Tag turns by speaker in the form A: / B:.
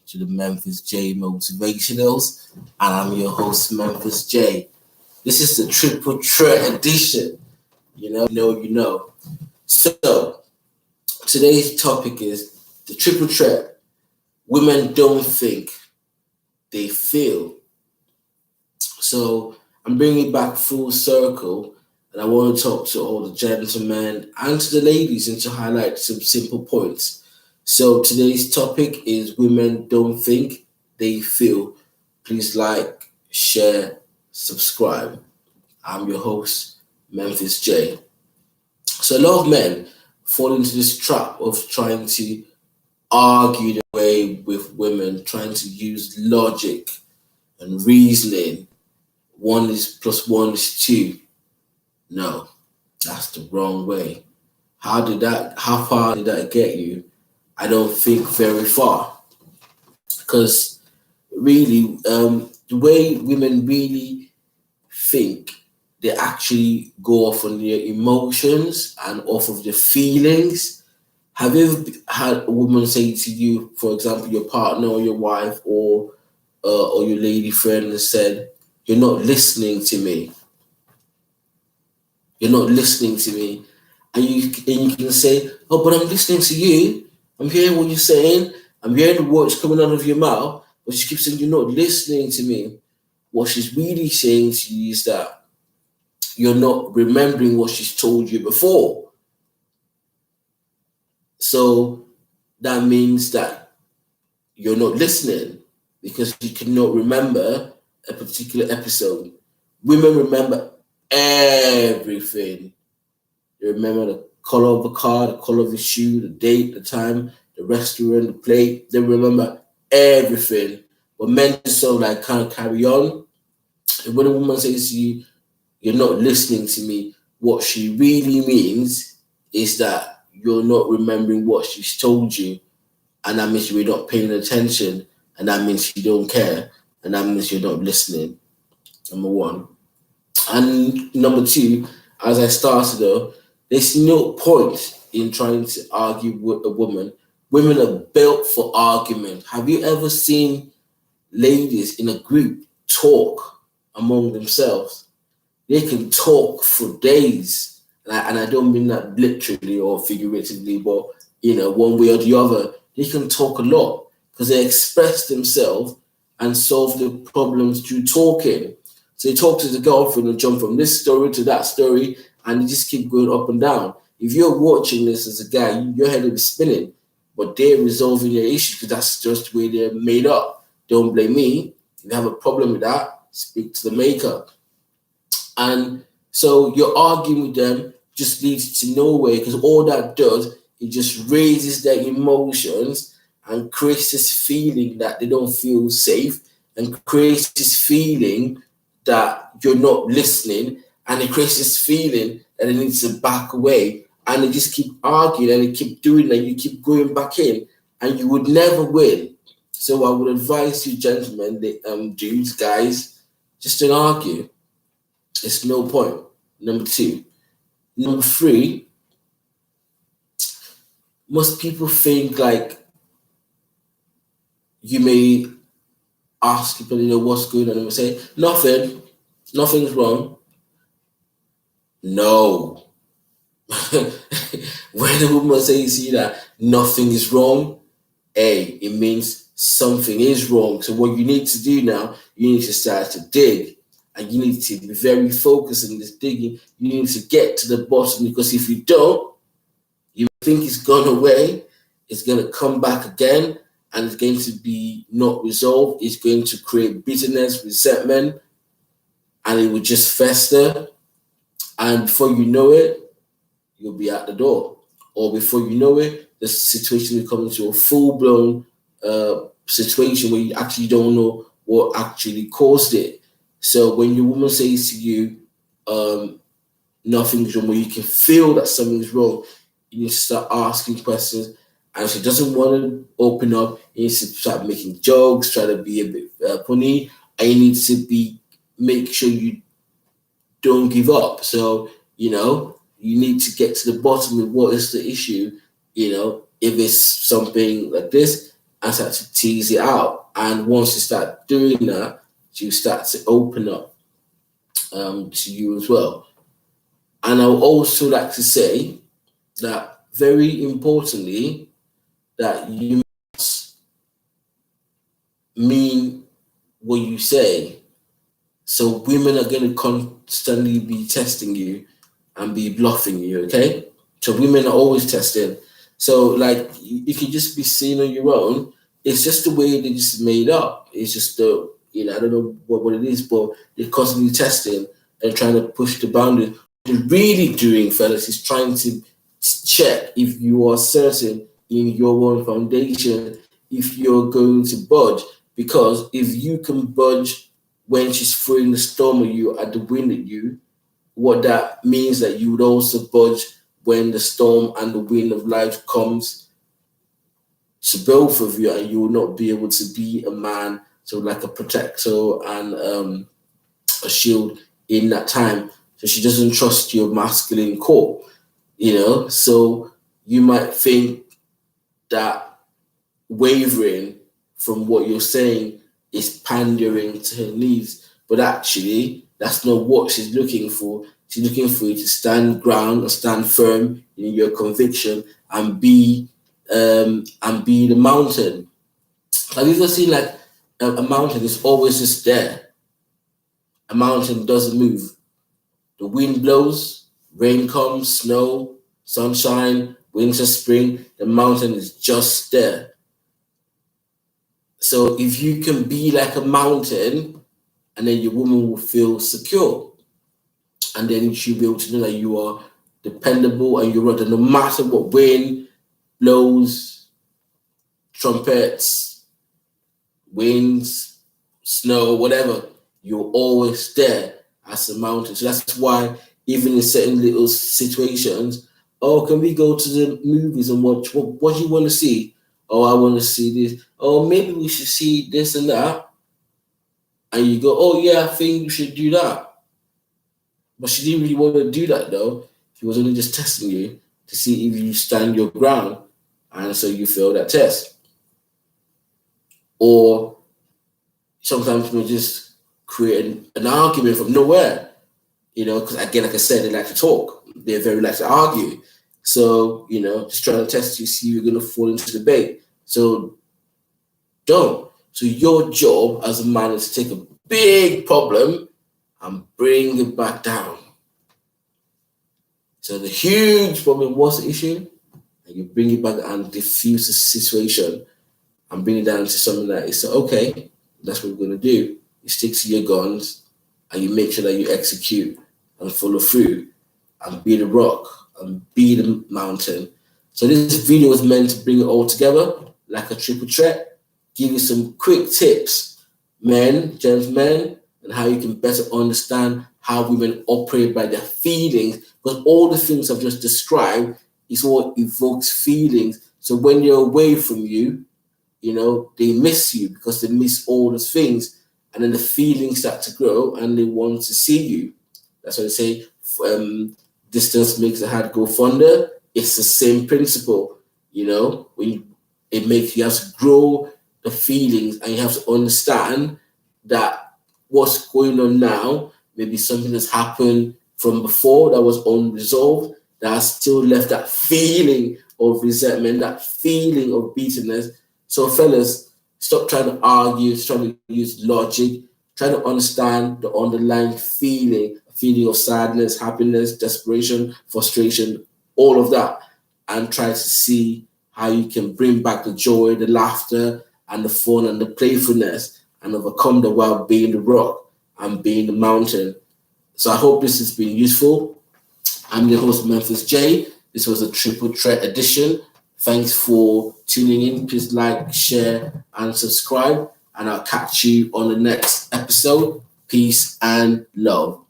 A: to the Memphis J Motivationals, and I'm your host, Memphis J. This is the Triple Threat edition. You know. So, today's topic is the Triple Threat. Women don't think, they feel. So, I'm bringing it back full circle, and I want to talk to all the gentlemen and to the ladies and to highlight some simple points. So today's topic is women don't think, they feel. Please like, share, subscribe. I'm your host, Memphis J. So a lot of men fall into this trap of trying to argue their way with women, trying to use logic and reasoning. 1 is plus 1 is 2. No, that's the wrong way. How far did that get you? I don't think very far, because really, the way women really think, they actually go off on their emotions and off of their feelings. Have you ever had a woman say to you, for example, your partner or your wife or your lady friend, and said, "You're not listening to me. You're not listening to me," and you can say, "Oh, but I'm listening to you. I'm hearing what you're saying. I'm hearing the words coming out of your mouth," but she keeps saying, "You're not listening to me." What she's really saying to you is that you're not remembering what she's told you before. So that means that you're not listening because you cannot remember a particular episode. Women remember everything. They remember the color of the car, the color of the shoe, the date, the time, the restaurant, the plate. They remember everything. But men just sort of like kind of carry on. And when a woman says to you, "You're not listening to me," what she really means is that you're not remembering what she's told you. And that means you're not paying attention. And that means you don't care. And that means you're not listening. Number one. And number two, as I started though, there's no point in trying to argue with a woman. Women are built for argument. Have you ever seen ladies in a group talk among themselves? They can talk for days. And I don't mean that literally or figuratively, but one way or the other, they can talk a lot because they express themselves and solve the problems through talking. So they talk to the girlfriend and jump from this story to that story, and they just keep going up and down. If you're watching this as a guy, your head will be spinning, but they're resolving their issues because that's just the way they're made up. Don't blame me. If you have a problem with that, speak to the maker. And so you're arguing with them just leads to nowhere, because all that does, it just raises their emotions and creates this feeling that they don't feel safe, and creates this feeling that you're not listening, and it creates this feeling that they need to back away, and they just keep arguing and they keep doing that. You keep going back in, and you would never win. So I would advise you, gentlemen, dudes, guys, just don't argue. It's no point. Number two. Number three, most people think like you may ask people, what's going on, and they say, nothing's wrong. No. When a woman says to you that nothing is wrong, it means something is wrong. So what you need to do now, you need to start to dig. And you need to be very focused in this digging. You need to get to the bottom, because if you don't, you think it's gone away, it's going to come back again, and it's going to be not resolved. It's going to create bitterness, resentment, and it will just fester. And before you know it, you'll be at the door. Or before you know it, the situation will come into a full-blown situation where you actually don't know what actually caused it. So when your woman says to you, nothing's wrong, or you can feel that something's wrong, you need to start asking questions. And if she doesn't want to open up, you need to start making jokes, try to be a bit funny, and you need to make sure you don't give up. So, you need to get to the bottom of what is the issue. If it's something like this, and start to tease it out. And once you start doing that, you start to open up to you as well. And I would also like to say that very importantly, that you must mean what you say. So women are going to constantly be testing you and be bluffing you, okay? So women are always testing. So like you can just be seen on your own. It's just the way they just made up. It's just the, I don't know what it is, but they're constantly testing and trying to push the boundaries. What they're really doing, fellas, is trying to check if you are certain in your own foundation, if you're going to budge. Because if you can budge when she's throwing the storm at you, at the wind at you, what that means that you would also budge when the storm and the wind of life comes to both of you, and you will not be able to be a man, so like a protector and a shield in that time. So she doesn't trust your masculine core, So you might think that wavering from what you're saying is pandering to her needs, but actually that's not what she's looking for. She's looking for you to stand ground and stand firm in your conviction and be the mountain. Have you ever seen like a mountain is always just there? A mountain doesn't move. The wind blows, rain comes, snow, sunshine, winter, spring, the mountain is just there. So if you can be like a mountain, and then your woman will feel secure. And then she'll be able to know that you are dependable and you're no matter what wind blows, trumpets, winds, snow, whatever, you're always there as a mountain. So that's why even in certain little situations, can we go to the movies and watch what do you want to see? Oh, I want to see this. Oh, maybe we should see this and that. And you go, oh yeah, I think you should do that. But she didn't really want to do that though. She was only just testing you to see if you stand your ground, and so you fail that test. Or sometimes we just create an argument from nowhere, because again, like I said, they like to talk. They very like to argue. So, just trying to test you, see if you're going to fall into the bait. So don't. So your job as a man is to take a big problem and bring it back down. So the huge problem was the issue, and you bring it back and diffuse the situation and bring it down to something that is okay, that's what we're going to do. You stick to your guns and you make sure that you execute and follow through and be the rock and be the mountain. So this video was meant to bring it all together like a triple threat, give you some quick tips, men, gentlemen, and how you can better understand how women operate by their feelings, because all the things I've just described is what evokes feelings. So when they're away from you, they miss you because they miss all those things, and then the feelings start to grow and they want to see you. That's why they say distance makes the heart go fonder. It's the same principle, when you have to grow the feelings, and you have to understand that what's going on now, maybe something that's happened from before that was unresolved, that has still left that feeling of resentment, that feeling of bitterness. So fellas, stop trying to argue, stop trying to use logic, try to understand the underlying feeling of sadness, happiness, desperation, frustration, all of that, and try to see how you can bring back the joy, the laughter, and the fun and the playfulness, and overcome the while being the rock and being the mountain. So I hope this has been useful. I'm your host, Memphis J. This was a triple threat edition. Thanks for tuning in. Please like, share, and subscribe. And I'll catch you on the next episode. Peace and love.